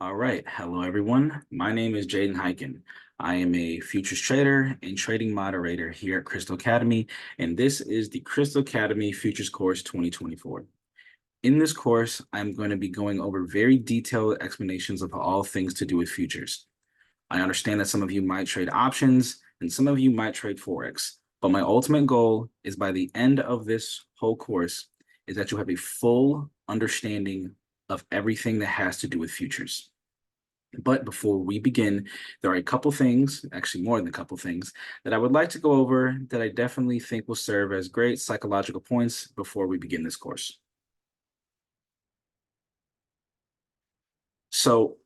All right. Hello, everyone. My name is Jaden Hyken. I am a futures trader and trading moderator here at Crystal Academy, and this is the Crystal Academy Futures Course 2024. In this course, I'm going to be going over very detailed explanations of all things to do with futures. I understand that some of you might trade options and some of you might trade Forex, but my ultimate goal is by the end of this whole course is that you have a full understanding of everything that has to do with futures. But before we begin, there are a couple things, actually more than a couple things, that I would like to go over that I definitely think will serve as great psychological points before we begin this course. So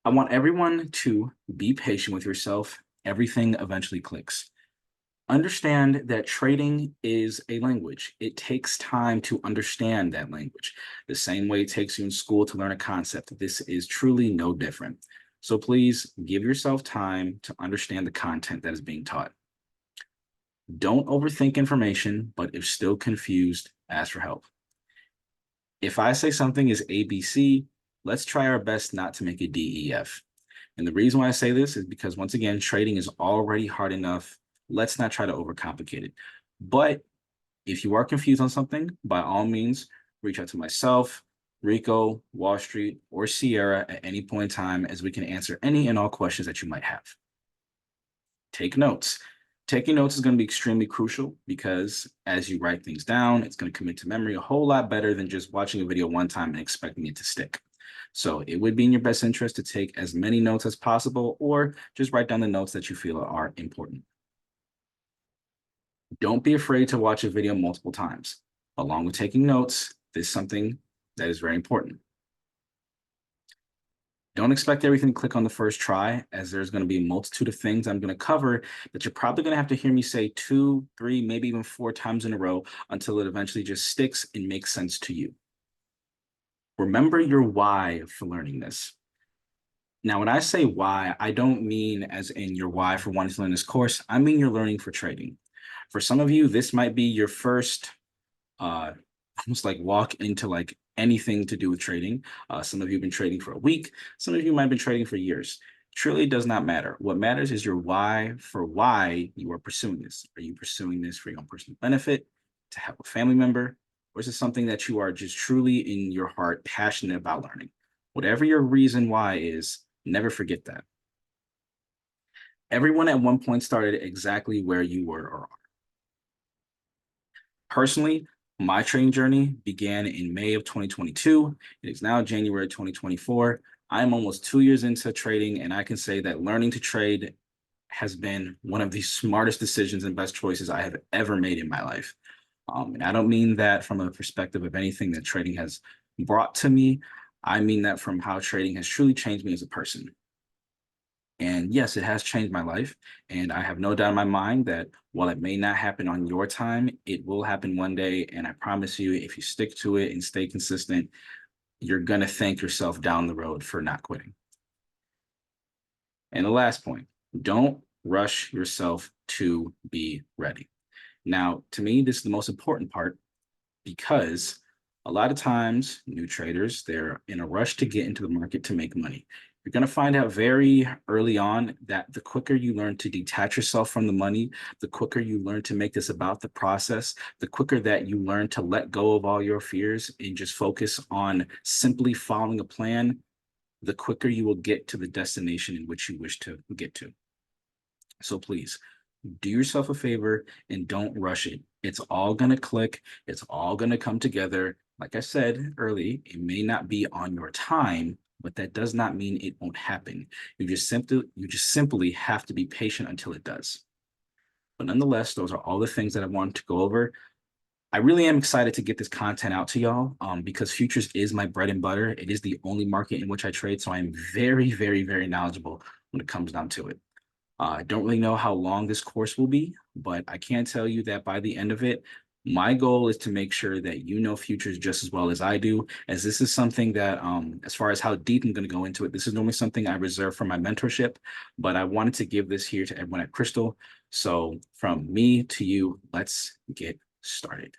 I want everyone to be patient with yourself. Everything eventually clicks. Understand that trading is a language. It takes time to understand that language. The same way it takes you in school to learn a concept. This is truly no different. So please give yourself time to understand the content that is being taught. Don't overthink information, but if still confused, ask for help. If I say something is ABC, let's try our best not to make it DEF. And the reason why I say this is because, once again, trading is already hard enough. Let's not try to overcomplicate it. But if you are confused on something, by all means, reach out to myself, Rico, Wall Street, or Sierra at any point in time, as we can answer any and all questions that you might have. Take notes. Taking notes is going to be extremely crucial because as you write things down, it's going to commit to memory a whole lot better than just watching a video one time and expecting it to stick. So it would be in your best interest to take as many notes as possible, or just write down the notes that you feel are important. Don't be afraid to watch a video multiple times. Along with taking notes, this is something that is very important. Don't expect everything to click on the first try, as there's going to be a multitude of things I'm going to cover that you're probably going to have to hear me say 2, 3, maybe even 4 times in a row until it eventually just sticks and makes sense to you. Remember your why for learning this. Now, when I say why, I don't mean as in your why for wanting to learn this course. I mean you're learning for trading. For some of you, this might be your first almost like walk into like anything to do with trading. Some of you have been trading for a week. Some of you might have been trading for years. Truly does not matter. What matters is your why for why you are pursuing this. Are you pursuing this for your own personal benefit, to help a family member, or is it something that you are just truly in your heart passionate about learning? Whatever your reason why is, never forget that. Everyone at one point started exactly where you were or are. Personally, my trading journey began in May of 2022. It is now January 2024. I am almost 2 years into trading, and I can say that learning to trade has been one of the smartest decisions and best choices I have ever made in my life. And I don't mean that from a perspective of anything that trading has brought to me. I mean that from how trading has truly changed me as a person. And yes, it has changed my life. And I have no doubt in my mind that while it may not happen on your time, it will happen one day. And I promise you, if you stick to it and stay consistent, you're going to thank yourself down the road for not quitting. And the last point, don't rush yourself to be ready. Now, to me, this is the most important part because a lot of times new traders, they're in a rush to get into the market to make money. You're going to find out very early on that the quicker you learn to detach yourself from the money, the quicker you learn to make this about the process, the quicker that you learn to let go of all your fears and just focus on simply following a plan, the quicker you will get to the destination in which you wish to get to. So please do yourself a favor and don't rush it. It's all going to click. It's all going to come together. Like I said early, it may not be on your time, but that does not mean it won't happen. You just simply have to be patient until it does. But nonetheless, those are all the things that I wanted to go over. I really am excited to get this content out to y'all because futures is my bread and butter. It is the only market in which I trade. So I am very, very, very knowledgeable when it comes down to it. I don't really know how long this course will be, but I can tell you that by the end of it, my goal is to make sure that you know futures just as well as I do, as this is something that, as far as how deep I'm going to go into it, this is normally something I reserve for my mentorship, but I wanted to give this here to everyone at Crystal. So from me to you, let's get started.